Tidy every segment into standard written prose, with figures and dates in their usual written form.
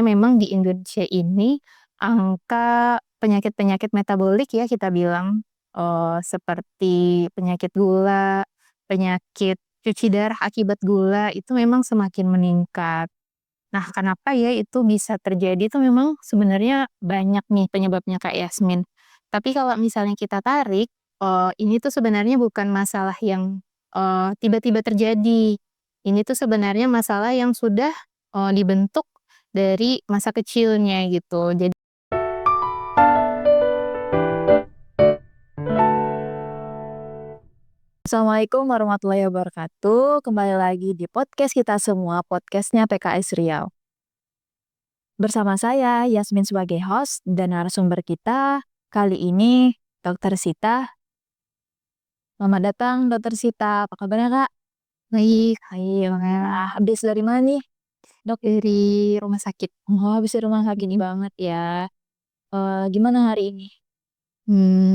Memang di Indonesia ini angka penyakit-penyakit metabolik ya kita bilang, seperti penyakit gula, penyakit cuci darah akibat gula itu memang semakin meningkat. Nah, kenapa ya itu bisa terjadi itu memang sebenarnya banyak nih penyebabnya Kak Yasmin. Tapi kalau misalnya kita tarik, ini tuh sebenarnya bukan masalah yang, tiba-tiba terjadi. Ini tuh sebenarnya masalah yang sudah, dibentuk dari masa kecilnya gitu. Jadi Assalamualaikum warahmatullahi wabarakatuh. Kembali lagi di podcast kita semua, podcastnya PKS Riau. Bersama saya, Yasmin sebagai host, dan narasumber kita kali ini, Dr. Sita. Selamat datang, Dr. Sita. Apa kabarnya, Kak? baik, Ayo, habis dari mana nih, dok? dari rumah sakit. Oh, habis dari rumah sakit Mhm. banget ya. Gimana hari ini?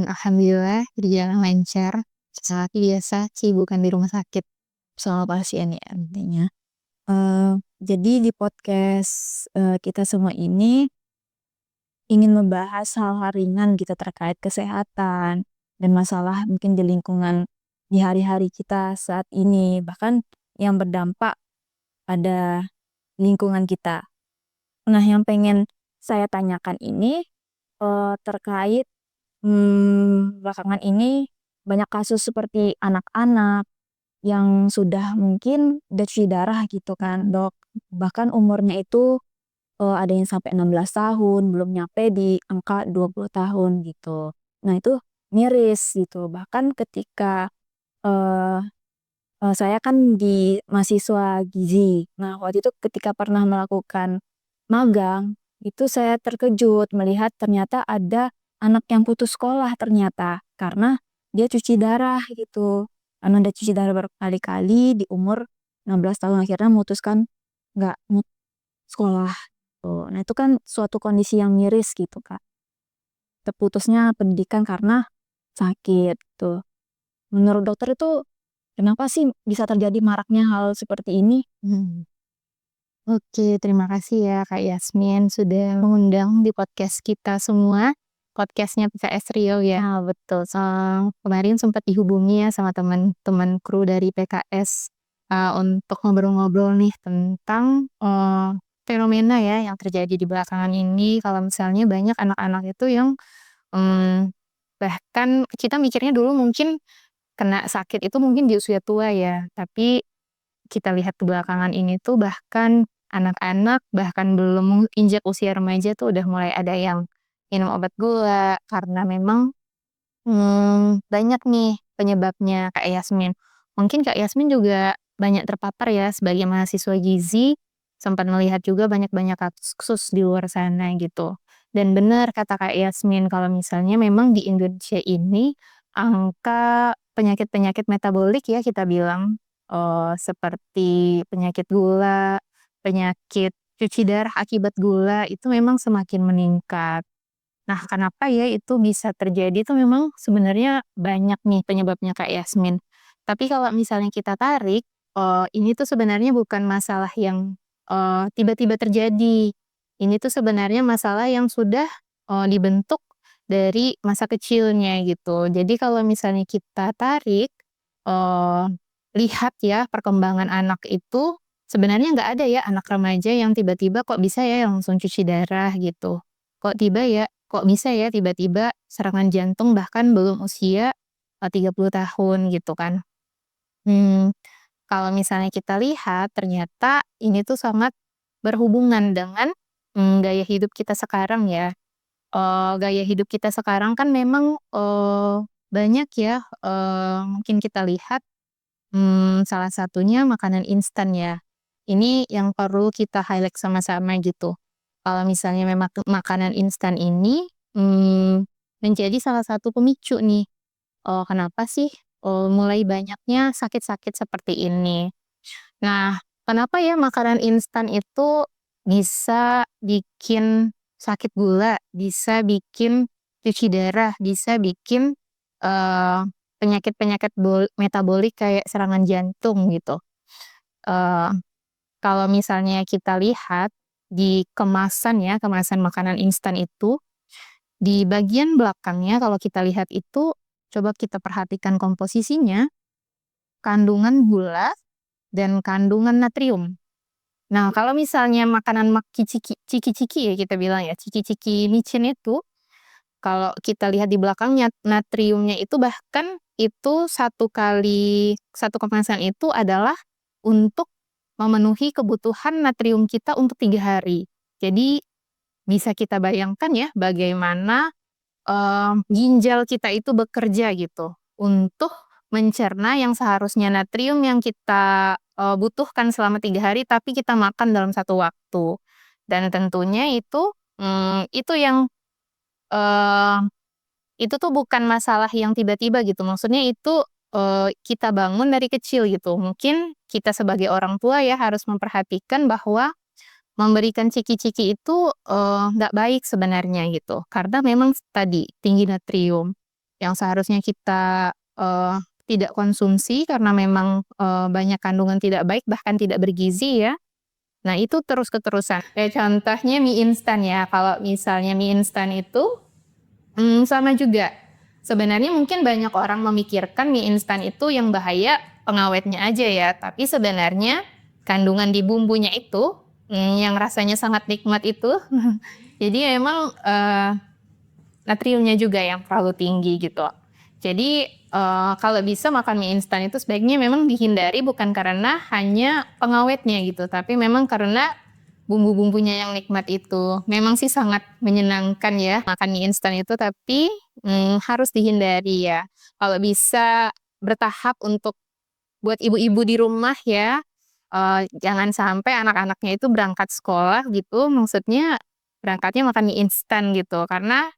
Alhamdulillah berjalan lancar, seperti biasa bukan di rumah sakit. Sama pasien ya, intinya. Eh, jadi di podcast kita semua ini, ingin membahas hal-hal ringan gitu terkait kesehatan dan masalah mungkin di lingkungan di hari-hari kita saat ini, bahkan yang berdampak pada lingkungan kita. Nah, yang pengen saya tanyakan ini terkait belakangan ini banyak kasus seperti anak-anak yang sudah mungkin udah cuci darah gitu kan, dok. Bahkan umurnya itu ada yang sampai 16 tahun, belum nyampe di angka 20 tahun gitu. Nah, itu miris gitu. Bahkan ketika eh, saya kan di mahasiswa gizi. Nah, waktu itu ketika pernah melakukan magang, itu saya terkejut melihat ternyata ada anak yang putus sekolah ternyata karena dia cuci darah gitu. Karena dia cuci darah berkali-kali di umur 16 tahun akhirnya memutuskan nggak mau sekolah. Tuh. Nah, itu kan suatu kondisi yang miris gitu, Kak. Terputusnya pendidikan karena sakit tuh. Menurut dokter itu kenapa sih bisa terjadi maraknya hal seperti ini? Mhm. Oke, terima kasih ya Kak Yasmin sudah mengundang di podcast kita semua, podcastnya PKS Riau ya. Nah, betul, kemarin sempat dihubungi ya sama teman-teman kru dari PKS, untuk ngobrol-ngobrol nih tentang, fenomena ya yang terjadi di belakangan ini kalau misalnya banyak anak-anak itu yang, mmm, bahkan kita mikirnya dulu mungkin kena sakit itu mungkin di usia tua ya, tapi kita lihat belakangan ini tuh bahkan anak-anak, bahkan belum injak usia remaja tuh udah mulai ada yang minum obat gula karena memang, banyak nih penyebabnya Kak Yasmin. Mungkin Kak Yasmin juga banyak terpapar ya sebagai mahasiswa gizi, sempat melihat juga banyak-banyak kasus di luar sana gitu. Dan benar kata Kak Yasmin kalau misalnya memang di Indonesia ini angka penyakit-penyakit metabolik ya kita bilang, seperti penyakit gula, penyakit cuci darah akibat gula itu memang semakin meningkat. Nah, kenapa ya itu bisa terjadi itu memang sebenarnya banyak nih penyebabnya Kak Yasmin. Tapi kalau misalnya kita tarik, ini tuh sebenarnya bukan masalah yang, tiba-tiba terjadi. Ini tuh sebenarnya masalah yang sudah, dibentuk dari masa kecilnya gitu. Jadi kalau misalnya kita tarik, eee, lihat ya perkembangan anak itu, sebenarnya nggak ada ya anak remaja yang tiba-tiba kok bisa ya langsung cuci darah gitu. Kok bisa ya tiba-tiba serangan jantung bahkan belum usia, 30 tahun gitu kan. Mmm, kalau misalnya kita lihat ternyata ini tuh sangat berhubungan dengan, gaya hidup kita sekarang ya. Gaya hidup kita sekarang kan memang, banyak ya, mungkin kita lihat, salah satunya makanan instan ya. Ini yang perlu kita highlight sama-sama gitu. Kalau misalnya memang makanan instan ini, menjadi salah satu pemicu nih, kenapa sih, mulai banyaknya sakit-sakit seperti ini. Nah, kenapa ya makanan instan itu bisa bikin sakit gula, bisa bikin cuci darah, bisa bikin, eee, penyakit-penyakit metabolik kayak serangan jantung gitu. Eee, kalau misalnya kita lihat di kemasan ya, kemasan makanan instan itu, di bagian belakangnya kalau kita lihat itu, coba kita perhatikan komposisinya, kandungan gula dan kandungan natrium. Nah, kalau misalnya makanan ciki-ciki ya kita bilang ya, ciki-ciki micin itu, kalau kita lihat di belakangnya natriumnya itu bahkan itu satu kemasan itu adalah untuk memenuhi kebutuhan natrium kita untuk 3 hari. Jadi bisa kita bayangkan ya bagaimana ginjal kita itu bekerja gitu untuk mencerna yang seharusnya natrium yang kita butuhkan selama 3 hari, tapi kita makan dalam satu waktu. Dan tentunya itu yang eee, itu tuh bukan masalah yang tiba-tiba gitu, maksudnya itu kita bangun dari kecil gitu. Mungkin kita sebagai orang tua ya harus memperhatikan bahwa memberikan ciki-ciki itu, nggak baik sebenarnya gitu, karena memang tadi, tinggi natrium, yang seharusnya kita, tidak konsumsi karena memang, banyak kandungan tidak baik, bahkan tidak bergizi ya. Nah itu terus-keterusan. Kayak contohnya mie instan ya, kalau misalnya mie instan itu, sama juga. Sebenarnya mungkin banyak orang memikirkan mie instan itu yang bahaya pengawetnya aja ya, tapi sebenarnya kandungan di bumbunya itu, yang rasanya sangat nikmat itu, jadi memang, natriumnya juga yang terlalu tinggi gitu. Jadi, kalau bisa makan mie instan itu sebaiknya memang dihindari bukan karena hanya pengawetnya gitu, tapi memang karena bumbu-bumbunya yang nikmat itu. Memang sih sangat menyenangkan ya makan mie instan itu, tapi, harus dihindari ya. Kalau bisa bertahap untuk buat ibu-ibu di rumah ya, jangan sampai anak-anaknya itu berangkat sekolah gitu, maksudnya berangkatnya makan mie instan gitu. Karena,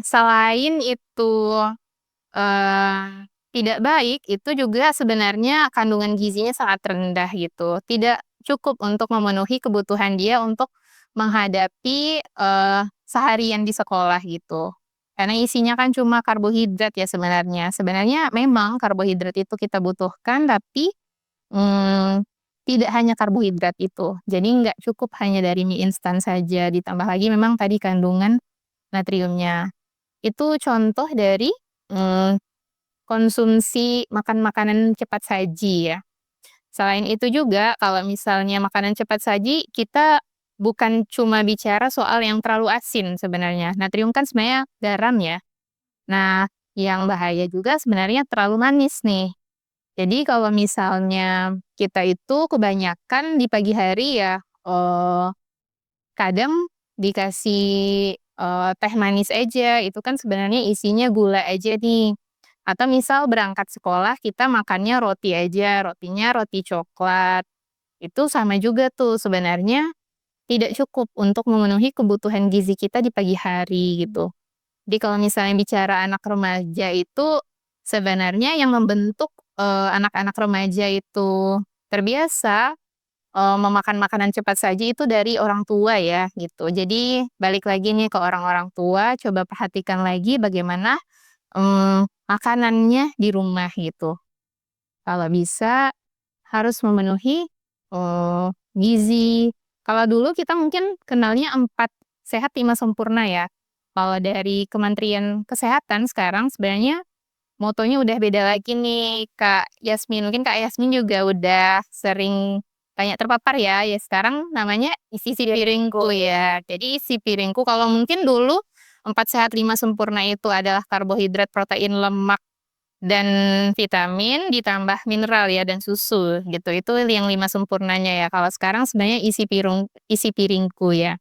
selain itu tidak baik, itu juga sebenarnya kandungan gizinya sangat rendah gitu. Tidak cukup untuk memenuhi kebutuhan dia untuk menghadapi, seharian di sekolah gitu. Karena isinya kan cuma karbohidrat ya sebenarnya. Sebenarnya memang karbohidrat itu kita butuhkan, tapi, mmm, tidak hanya karbohidrat itu. Jadi nggak cukup hanya dari mie instan saja, ditambah lagi memang tadi kandungan natriumnya. Itu contoh dari, mmm konsumsi makanan cepat saji ya. Selain itu juga kalau misalnya makanan cepat saji, kita bukan cuma bicara soal yang terlalu asin sebenarnya. Natrium kan sebenarnya garam ya. Nah, yang bahaya juga sebenarnya terlalu manis nih. Jadi kalau misalnya kita itu kebanyakan di pagi hari ya, kadang dikasih, teh manis aja, itu kan sebenarnya isinya gula aja nih. Atau misal berangkat sekolah kita makannya roti aja, rotinya roti coklat. Itu sama juga tuh sebenarnya tidak cukup untuk memenuhi kebutuhan gizi kita di pagi hari gitu. Jadi kalau misalnya bicara anak remaja itu sebenarnya yang membentuk, anak-anak remaja itu terbiasa memakan makanan cepat saji itu dari orang tua ya, gitu. Jadi balik lagi nih ke orang-orang tua, coba perhatikan lagi bagaimana, makanannya di rumah gitu. Kalau bisa harus memenuhi, gizi. Kalau dulu kita mungkin kenalnya 4 sehat 5 sempurna ya. Kalau dari Kementerian Kesehatan sekarang sebenarnya motonya udah beda lagi nih, Kak Yasmin. Mungkin Kak Yasmin juga udah sering banyak terpapar ya. Ya sekarang namanya isi piringku ya. Jadi isi piringku kalau mungkin dulu 4 sehat 5 sempurna itu adalah karbohidrat, protein, lemak, dan vitamin ditambah mineral ya dan susu gitu. Itu yang 5 sempurnanya ya. Kalau sekarang sebenarnya isi piringku ya.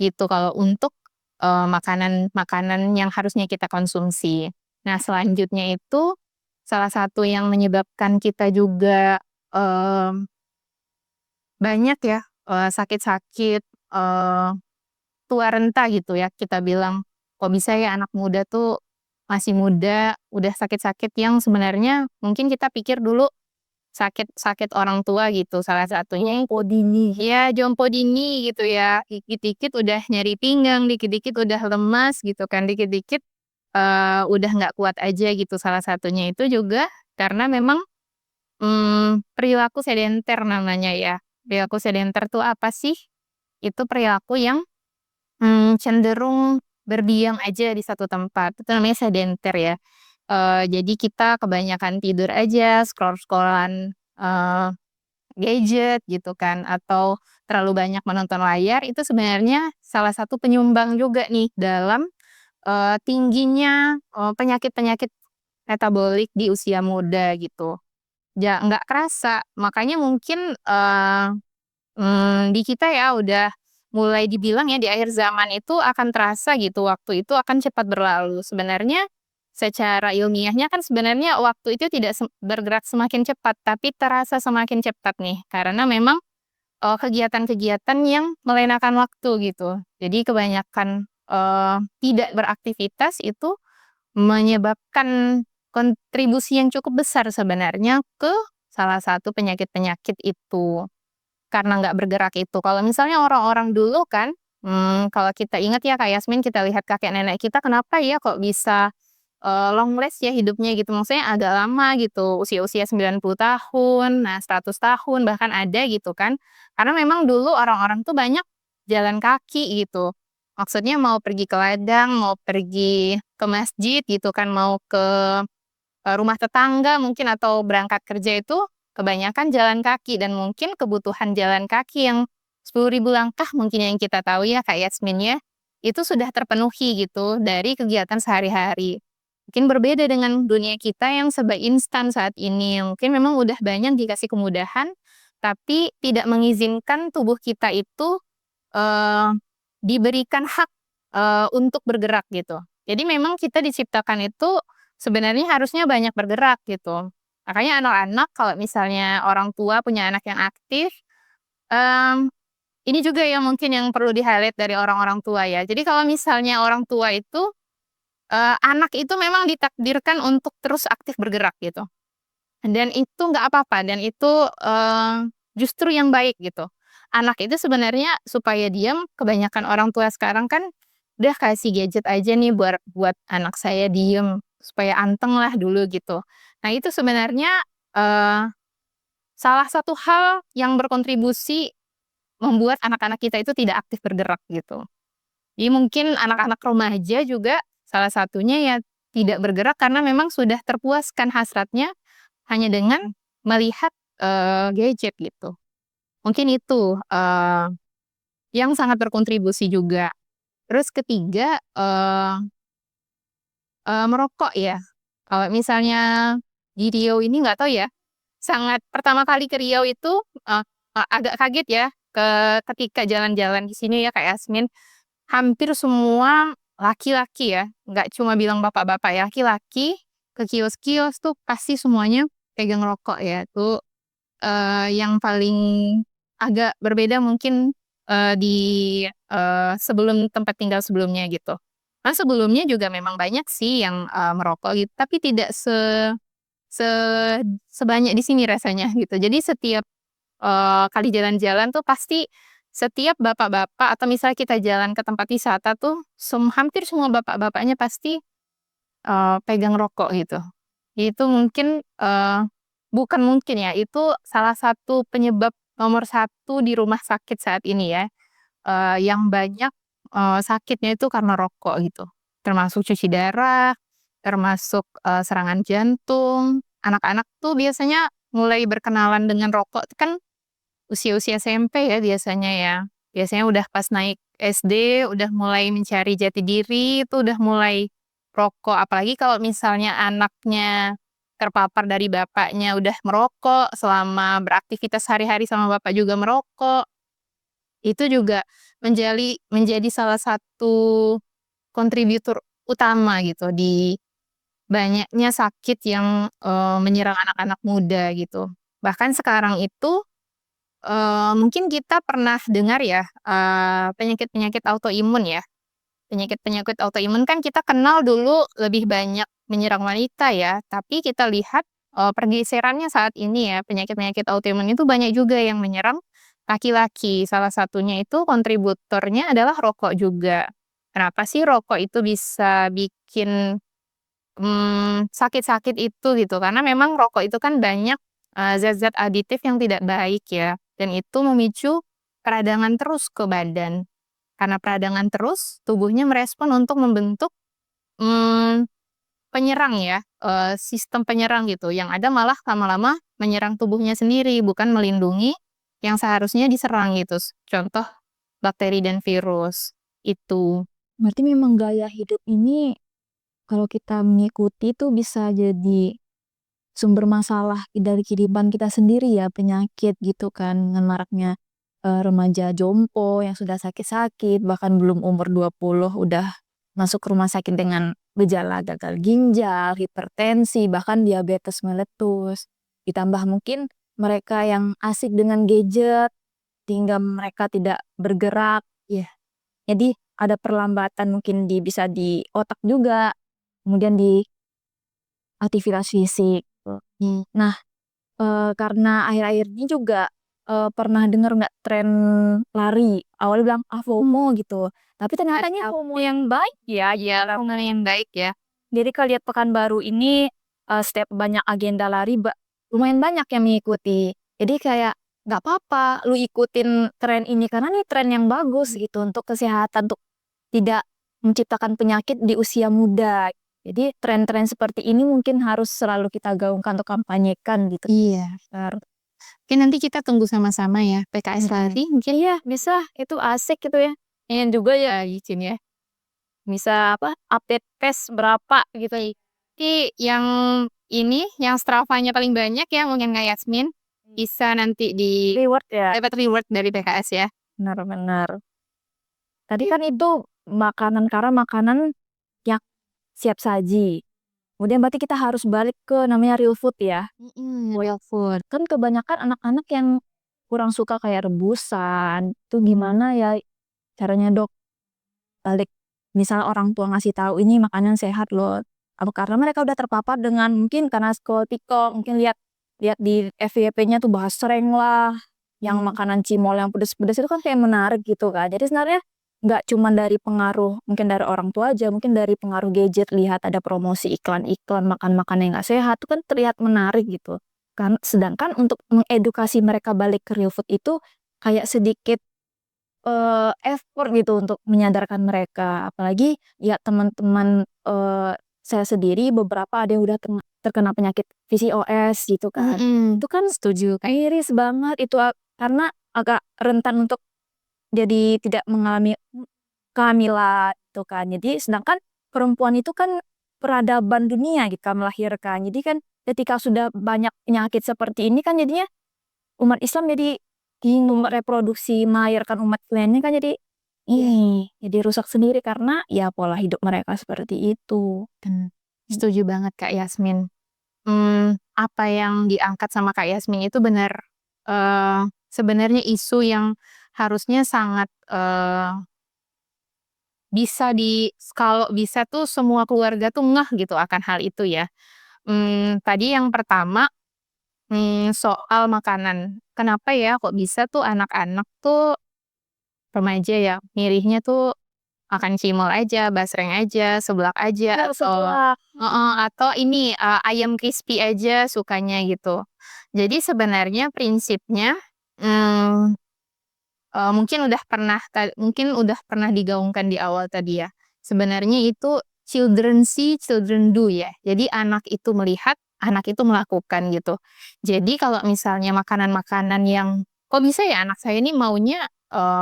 Gitu kalau untuk, makanan-makanan yang harusnya kita konsumsi. Nah selanjutnya itu, salah satu yang menyebabkan kita juga, banyak ya, sakit-sakit, tua renta gitu ya kita bilang, kok bisa ya anak muda tuh masih muda udah sakit-sakit yang sebenarnya mungkin kita pikir dulu sakit-sakit orang tua gitu, salah satunya Jompo dini. ya jompo dini gitu ya, dikit-dikit udah nyeri pinggang, dikit-dikit udah lemas gitu kan, dikit-dikit, udah nggak kuat aja gitu. Salah satunya itu juga karena memang, perilaku sedenter namanya ya. Perilaku sedenter tuh apa sih? Itu perilaku yang, cenderung berdiam aja di satu tempat, itu namanya sedenter ya. Jadi kita kebanyakan tidur aja, scroll-scroll-an, gadget gitu kan, atau terlalu banyak menonton layar, itu sebenarnya salah satu penyumbang juga nih dalam, tingginya, penyakit-penyakit metabolik di usia muda gitu. Nggak kerasa, makanya mungkin, di kita ya udah mulai dibilang ya di akhir zaman itu akan terasa gitu, waktu itu akan cepat berlalu. Sebenarnya secara ilmiahnya kan sebenarnya waktu itu tidak bergerak semakin cepat, tapi terasa semakin cepat nih, karena memang, kegiatan-kegiatan yang melenakan waktu gitu. Jadi kebanyakan, tidak beraktivitas itu menyebabkan kontribusi yang cukup besar sebenarnya ke salah satu penyakit-penyakit itu. Karena nggak bergerak itu. Kalau misalnya orang-orang dulu kan, kalau kita ingat ya Kak Yasmin, kita lihat kakek nenek kita kenapa ya kok bisa, long last ya hidupnya gitu, maksudnya agak lama gitu, usia-usia 90 tahun, nah 100 tahun bahkan ada gitu kan. Karena memang dulu orang-orang tuh banyak jalan kaki gitu. Maksudnya mau pergi ke ladang, mau pergi ke masjid gitu kan, mau ke rumah tetangga mungkin atau berangkat kerja itu kebanyakan jalan kaki dan mungkin kebutuhan jalan kaki yang 10.000 langkah mungkin yang kita tahu ya Kak Yasmin ya, itu sudah terpenuhi gitu dari kegiatan sehari-hari. Mungkin berbeda dengan dunia kita yang serba instan saat ini, mungkin memang udah banyak dikasih kemudahan, tapi tidak mengizinkan tubuh kita itu, eee, diberikan hak, untuk bergerak gitu. Jadi memang kita diciptakan itu sebenarnya harusnya banyak bergerak gitu. Makanya anak-anak kalau misalnya orang tua punya anak yang aktif, mmm, ini juga yang mungkin yang perlu di-highlight dari orang-orang tua ya. Jadi kalau misalnya orang tua itu, anak itu memang ditakdirkan untuk terus aktif bergerak gitu. Dan itu nggak apa-apa dan itu, justru yang baik gitu. Anak itu sebenarnya supaya diam, kebanyakan orang tua sekarang kan udah kasih gadget aja nih buat anak saya diem, supaya anteng lah dulu gitu. Nah itu sebenarnya, eee, salah satu hal yang berkontribusi membuat anak-anak kita itu tidak aktif bergerak gitu. Jadi mungkin anak-anak remaja juga salah satunya ya tidak bergerak karena memang sudah terpuaskan hasratnya hanya dengan melihat, gadget gitu. Mungkin itu, yang sangat berkontribusi juga. Terus ketiga, merokok ya. Kalau misalnya di Riau ini nggak tahu ya, sangat pertama kali ke Riau itu, eee agak kaget ya, ketika jalan-jalan di sini ya Kak Yasmin, hampir semua laki-laki ya, nggak cuma bilang bapak-bapak ya, laki-laki ke kios-kios tuh pasti semuanya pegang rokok ya. Itu yang paling agak berbeda mungkin, di, sebelum tempat tinggal sebelumnya gitu. Kan sebelumnya juga memang banyak sih yang, merokok gitu, tapi tidak se sebanyak di sini rasanya gitu. Jadi setiap, kali jalan-jalan tuh pasti setiap bapak-bapak atau misalnya kita jalan ke tempat wisata tuh hampir semua bapak-bapaknya pasti pegang rokok gitu. Itu mungkin, bukan mungkin ya, itu salah satu penyebab nomor satu di rumah sakit saat ini ya, yang banyak, sakitnya itu karena rokok gitu. Termasuk cuci darah, termasuk, serangan jantung. Anak-anak tuh biasanya mulai berkenalan dengan rokok itu kan usia-usia SMP ya biasanya ya. Biasanya udah pas naik SD, udah mulai mencari jati diri, itu udah mulai rokok. Apalagi kalau misalnya anaknya terpapar dari bapaknya udah merokok, selama beraktivitas sehari-hari sama bapak juga merokok, itu juga menjadi salah satu kontributor utama gitu di banyaknya sakit yang, menyerang anak-anak muda gitu. Bahkan sekarang itu mungkin kita pernah dengar ya, penyakit-penyakit autoimun ya. Penyakit-penyakit autoimun kan kita kenal dulu lebih banyak menyerang wanita ya, tapi kita lihat, pergeserannya saat ini ya, penyakit-penyakit autoimun itu banyak juga yang menyerang laki-laki. Salah satunya itu kontributornya adalah rokok juga. Kenapa sih rokok itu bisa bikin, sakit-sakit itu gitu, karena memang rokok itu kan banyak, zat-zat aditif yang tidak baik ya. dan itu memicu peradangan terus ke badan. Karena peradangan terus, tubuhnya merespon untuk membentuk mmm, penyerang ya, sistem penyerang gitu, yang ada malah lama-lama menyerang tubuhnya sendiri, bukan melindungi yang seharusnya diserang gitu. Contoh bakteri dan virus, itu. Berarti memang gaya hidup ini kalau kita mengikuti tuh bisa jadi sumber masalah dari kehidupan kita sendiri ya, penyakit gitu kan, dengan maraknya, remaja jompo yang sudah sakit-sakit, bahkan belum umur 20 udah masuk rumah sakit dengan gejala gagal ginjal, hipertensi, bahkan diabetes meletus. Ditambah mungkin mereka yang asik dengan gadget, hingga mereka tidak bergerak, ya. Jadi ada perlambatan mungkin bisa di otak juga, kemudian di aktivitas fisik. Nah, karena akhir-akhir ini juga, pernah denger nggak tren lari, awalnya bilang, "Ah, FOMO," gitu, tapi ternyata ini FOMO yang baik ya, Iya, lingkungan yang baik ya. jadi kalau lihat Pekanbaru ini, setiap banyak agenda lari lumayan banyak yang mengikuti. Jadi kayak, nggak apa-apa lu ikutin tren ini, karena ini tren yang bagus gitu untuk kesehatan, untuk tidak menciptakan penyakit di usia muda. Jadi tren-tren seperti ini mungkin harus selalu kita gaungkan atau kampanyekan gitu. Iya. Oke, nanti kita tunggu sama-sama ya, PKS lari mungkin Iya, bisa, itu asik gitu ya. Ingin juga ya izin ya, bisa apa, update pace berapa gitu. nanti yang ini, yang Strava-nya paling banyak ya mungkin Kak Yasmin, bisa nanti Reward ya? dapat reward dari PKS ya. Benar benar. Tadi kan itu makanan, karena makanan yang siap saji. Kemudian berarti kita harus balik ke namanya real food ya. Real food. Kan kebanyakan anak-anak yang kurang suka kayak rebusan, itu gimana ya caranya Dok? Balik, misal orang tua ngasih tahu ini makanan sehat loh. Apa karena mereka udah terpapar dengan mungkin karena scroll TikTok, mungkin lihat lihat di FYP-nya tuh bahas sreng lah, yang makanan cimol yang pedes-pedes itu kan kayak menarik gitu kan. Jadi sebenarnya nggak cuma dari pengaruh mungkin dari orang tua aja, mungkin dari pengaruh gadget, lihat ada promosi iklan-iklan makan makanan yang nggak sehat, itu kan terlihat menarik gitu. Kan sedangkan untuk mengedukasi mereka balik ke real food itu kayak sedikit effort gitu untuk menyadarkan mereka. Apalagi ya teman-teman, saya sendiri beberapa ada yang udah terkena penyakit PCOS gitu kan. Itu kan Setuju Kak. miris banget itu, karena agak rentan untuk jadi tidak mengalami kehamilan gitu kan. Jadi sedangkan perempuan itu kan peradaban dunia gitu kan melahirkan. Jadi kan ketika sudah banyak penyakit seperti ini kan jadinya umat Islam jadi bingung reproduksi, melahirkan umat lainnya kan jadi jadi rusak sendiri karena ya pola hidup mereka seperti itu. Setuju banget Kak Yasmin. Apa yang diangkat sama Kak Yasmin itu benar, sebenarnya isu yang harusnya sangat, kalau bisa tuh semua keluarga tuh ngeh gitu akan hal itu ya. Tadi yang pertama, soal makanan. Kenapa ya kok bisa tuh anak-anak tuh, remaja ya, milihnya tuh makan cimol aja, basreng aja, seblak aja, atau atau ini, ayam crispy aja sukanya gitu. Jadi sebenarnya prinsipnya, mmm mungkin udah pernah digaungkan di awal tadi ya. Sebenarnya itu children see, children do ya. Jadi anak itu melihat, anak itu melakukan gitu. Jadi kalau misalnya makanan-makanan yang, "Kok bisa ya anak saya ini maunya,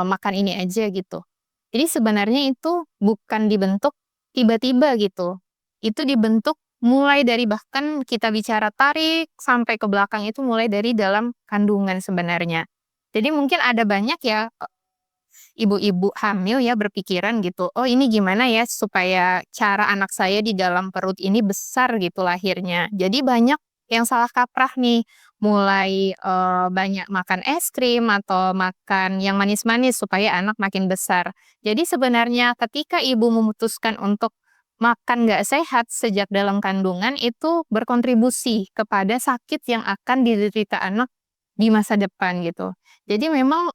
makan ini aja?" Gitu. Jadi sebenarnya itu bukan dibentuk tiba-tiba gitu. Itu dibentuk mulai dari bahkan kita bicara tarik sampai ke belakang itu mulai dari dalam kandungan sebenarnya. Jadi mungkin ada banyak ya, ibu-ibu hamil ya berpikiran gitu, "Oh ini gimana ya supaya cara anak saya di dalam perut ini besar gitu lahirnya." Jadi banyak yang salah kaprah nih, mulai, banyak makan es krim atau makan yang manis-manis supaya anak makin besar. Jadi sebenarnya ketika ibu memutuskan untuk makan nggak sehat sejak dalam kandungan itu berkontribusi kepada sakit yang akan diderita anak di masa depan gitu. Jadi memang,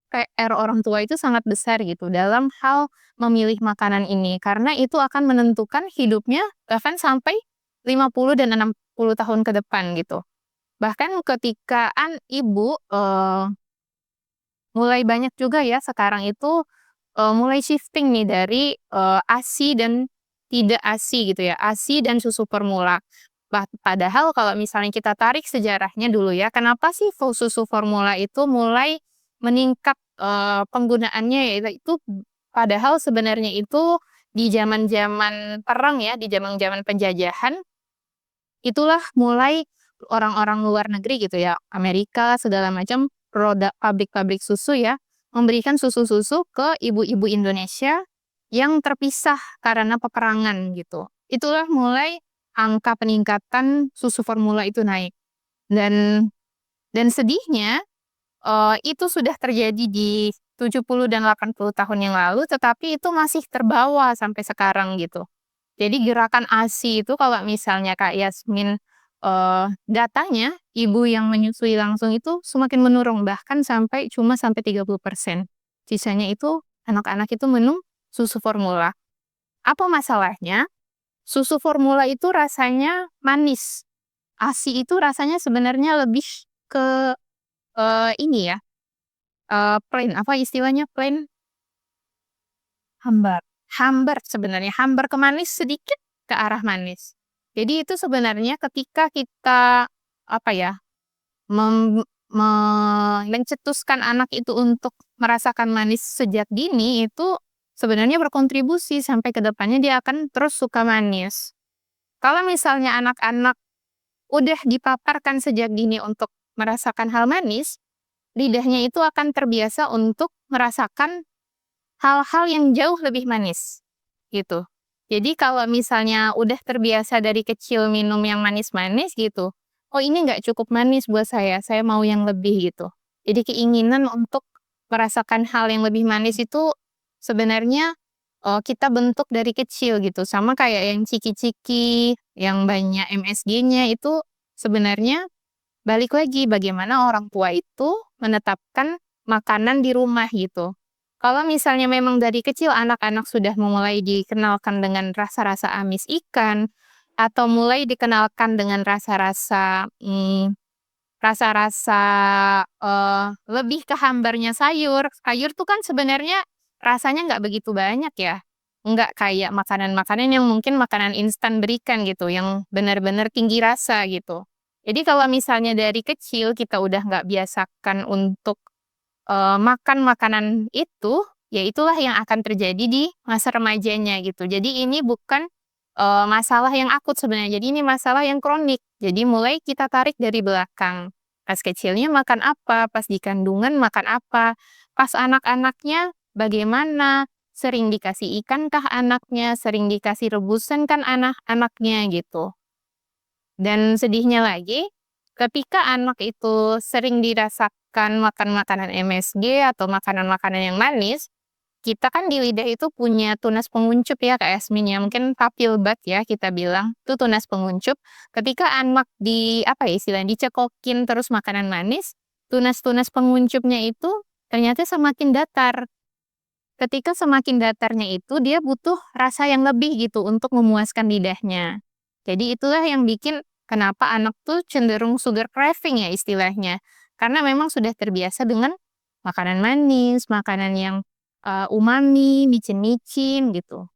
PR orang tua itu sangat besar gitu dalam hal memilih makanan ini, karena itu akan menentukan hidupnya bahkan sampai 50 dan 60 tahun ke depan gitu. Bahkan ketika ibu mulai banyak juga ya sekarang itu, mulai shifting nih dari, ASI dan tidak ASI gitu ya, ASI dan susu formula. Padahal kalau misalnya kita tarik sejarahnya dulu ya, kenapa sih susu formula itu mulai meningkat, penggunaannya ya, itu padahal sebenarnya itu di zaman-zaman perang ya, di zaman-zaman penjajahan, itulah mulai orang-orang luar negeri gitu ya, Amerika segala macam, pabrik-pabrik susu ya, memberikan susu-susu ke ibu-ibu Indonesia yang terpisah karena peperangan gitu. Itulah mulai angka peningkatan susu formula itu naik. Dan sedihnya, itu sudah terjadi di 70 dan 80 tahun yang lalu, tetapi itu masih terbawa sampai sekarang gitu. Jadi gerakan ASI itu kalau misalnya Kak Yasmin, datanya ibu yang menyusui langsung itu semakin menurun, bahkan sampai 30%. Sisanya itu anak-anak itu minum susu formula. Apa masalahnya? Susu formula itu rasanya manis. ASI itu rasanya sebenarnya lebih ke, ini ya, plain, apa istilahnya, plain? Hambar. Hambar sebenarnya, hambar ke manis sedikit ke arah manis. Jadi itu sebenarnya ketika kita, apa ya, mem me mencetuskan anak itu untuk merasakan manis sejak dini, itu sebenarnya berkontribusi sampai ke depannya dia akan terus suka manis. Kalau misalnya anak-anak udah dipaparkan sejak dini untuk merasakan hal manis, lidahnya itu akan terbiasa untuk merasakan hal-hal yang jauh lebih manis, gitu. Jadi kalau misalnya udah terbiasa dari kecil minum yang manis-manis gitu, "Oh ini nggak cukup manis buat saya mau yang lebih," gitu. Jadi keinginan untuk merasakan hal yang lebih manis itu sebenarnya, kita bentuk dari kecil gitu, sama kayak yang ciki-ciki, yang banyak MSG-nya itu sebenarnya balik lagi bagaimana orang tua itu menetapkan makanan di rumah gitu. Kalau misalnya memang dari kecil anak-anak sudah mulai dikenalkan dengan rasa-rasa amis ikan, atau mulai dikenalkan dengan rasa-rasa, lebih ke hambarnya sayur. Sayur tuh kan sebenarnya rasanya nggak begitu banyak ya, nggak kayak makanan-makanan yang mungkin makanan instan berikan gitu, yang benar-benar tinggi rasa gitu. Jadi kalau misalnya dari kecil kita udah nggak biasakan untuk, makan makanan itu, ya itulah yang akan terjadi di masa remajanya gitu. Jadi ini bukan, masalah yang akut sebenarnya, jadi ini masalah yang kronik. Jadi mulai kita tarik dari belakang. Pas kecilnya makan apa, pas di kandungan makan apa, pas anak-anaknya bagaimana, sering dikasih ikankah anaknya, sering dikasih rebusan kan anak-anaknya gitu. Dan sedihnya lagi, ketika anak itu sering dirasakan makan makanan MSG atau makanan-makanan yang manis, kita kan di lidah itu punya tunas penguncup ya Kak Yasmin ya, mungkin papil bud ya kita bilang, itu tunas penguncup. Ketika anak apa ya istilahnya, dicekokin terus makanan manis, tunas-tunas penguncupnya itu ternyata semakin datar. Ketika semakin datarnya itu, dia butuh rasa yang lebih gitu untuk memuaskan lidahnya. Jadi itulah yang bikin kenapa anak tuh cenderung sugar craving ya istilahnya. Karena memang sudah terbiasa dengan makanan manis, makanan yang umami, micin-micin gitu.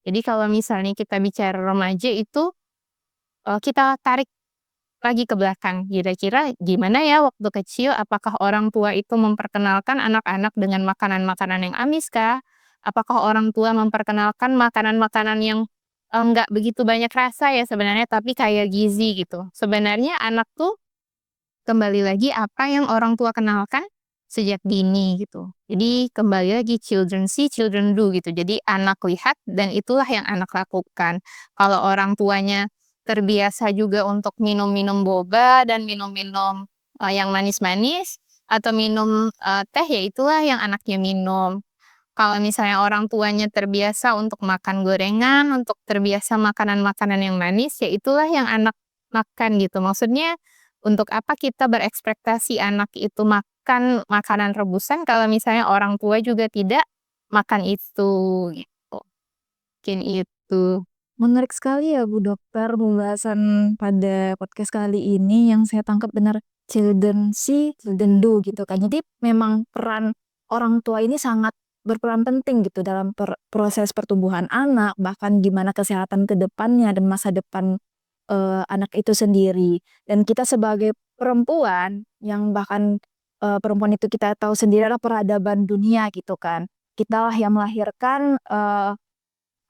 Jadi kalau misalnya kita bicara remaja itu, kita tarik lagi ke belakang, kira-kira gimana ya waktu kecil, apakah orang tua itu memperkenalkan anak-anak dengan makanan-makanan yang amis kah? Apakah orang tua memperkenalkan makanan-makanan yang, enggak begitu banyak rasa ya sebenarnya, tapi kaya gizi gitu. Sebenarnya anak tuh kembali lagi apa yang orang tua kenalkan sejak dini gitu. Jadi kembali lagi children see, children do gitu. Jadi anak lihat dan itulah yang anak lakukan. Kalau orang tuanya terbiasa juga untuk minum-minum boba dan minum-minum, yang manis-manis atau minum, teh, ya itulah yang anaknya minum. Kalau misalnya orang tuanya terbiasa untuk makan gorengan, untuk terbiasa makanan-makanan yang manis, ya itulah yang anak makan gitu. Maksudnya untuk apa kita berekspektasi anak itu makan makanan rebusan kalau misalnya orang tua juga tidak makan itu, gitu. Mungkin itu. Menarik sekali ya Bu Dokter pembahasan pada podcast kali ini. Yang saya tangkap benar children see, children do gitu kan. Jadi memang peran orang tua ini sangat berperan penting gitu dalam proses pertumbuhan anak, bahkan gimana kesehatan ke depannya dan masa depan anak itu sendiri. Dan kita sebagai perempuan yang bahkan perempuan itu kita tahu sendiri adalah peradaban dunia gitu kan. Kita lah yang melahirkan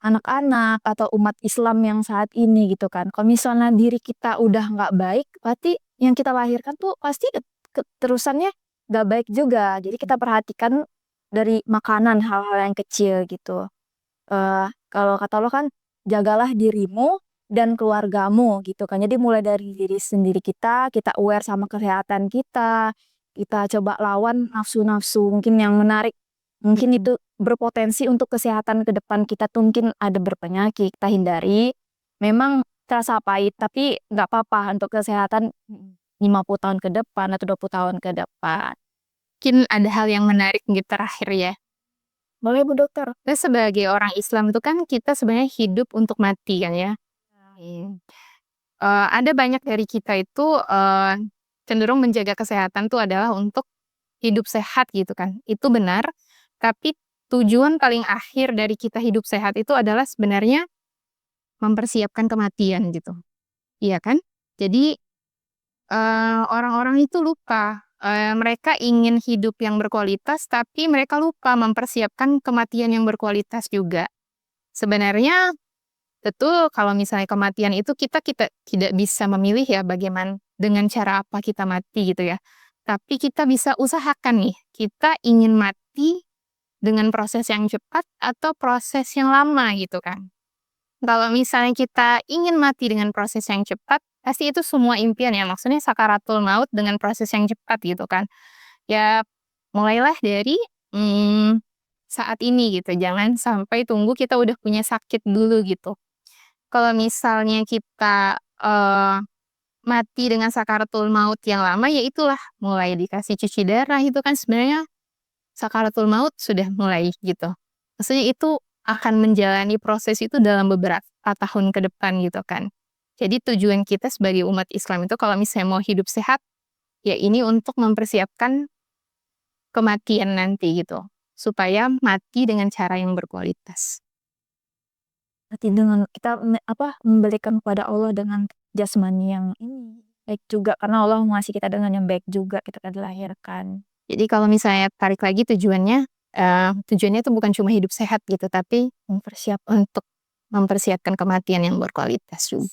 anak-anak atau umat Islam yang saat ini gitu kan. Kalau misalnya diri kita udah nggak baik, berarti yang kita lahirkan tuh pasti keterusannya nggak baik juga. Jadi kita perhatikan dari makanan hal-hal yang kecil gitu. Kalau kata Allah kan jagalah dirimu dan keluargamu gitu kan. Jadi mulai dari diri sendiri kita aware sama kesehatan kita coba lawan nafsu-nafsu mungkin yang menarik. Mungkin itu berpotensi untuk kesehatan ke depan kita tuh mungkin ada berpenyakit, kita hindari. Memang terasa pahit, tapi nggak apa-apa untuk kesehatan 50 tahun ke depan atau 20 tahun ke depan. Mungkin ada hal yang menarik gitu terakhir ya. Boleh Bu Dokter? Kita sebagai orang Islam itu kan kita sebenarnya hidup untuk mati kan ya. Ada banyak dari kita itu cenderung menjaga kesehatan tuh adalah untuk hidup sehat gitu kan. Itu benar, tapi tujuan paling akhir dari kita hidup sehat itu adalah sebenarnya mempersiapkan kematian gitu. Iya kan? Jadi orang-orang itu lupa, mereka ingin hidup yang berkualitas, tapi mereka lupa mempersiapkan kematian yang berkualitas juga. Sebenarnya betul kalau misalnya kematian itu kita tidak bisa memilih ya bagaimana dengan cara apa kita mati gitu ya. Tapi kita bisa usahakan nih, kita ingin mati dengan proses yang cepat atau proses yang lama gitu kan. Kalau misalnya kita ingin mati dengan proses yang cepat, pasti itu semua impian ya, maksudnya sakaratul maut dengan proses yang cepat gitu kan. Ya mulailah dari saat ini gitu, jangan sampai tunggu kita udah punya sakit dulu gitu. Kalau misalnya kita mati dengan sakaratul maut yang lama, ya itulah mulai dikasih cuci darah itu kan sebenarnya sakaratul maut sudah mulai gitu. Maksudnya itu akan menjalani proses itu dalam beberapa tahun ke depan gitu kan. Jadi tujuan kita sebagai umat Islam itu kalau misalnya mau hidup sehat, ya ini untuk mempersiapkan kematian nanti gitu. Supaya mati dengan cara yang berkualitas. Berarti dengan kita memberikan kepada Allah dengan jasmani yang ini baik juga karena Allah ngasih kita dengan yang baik juga kita kan dilahirkan. Jadi kalau misalnya tarik lagi tujuannya itu bukan cuma hidup sehat gitu, tapi untuk mempersiapkan kematian yang berkualitas juga.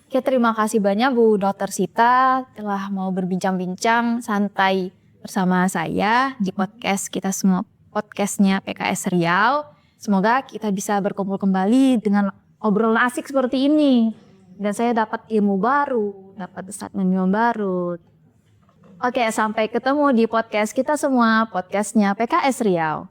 Oke, terima kasih banyak Bu Dokter Sita telah mau berbincang-bincang santai bersama saya di podcast kita semua, podcastnya PKS Riau. Semoga kita bisa berkumpul kembali dengan obrolan asik seperti ini. Dan saya dapat ilmu baru, dapat statement yang baru. Oke, sampai ketemu di podcast kita semua, podcastnya PKS Riau.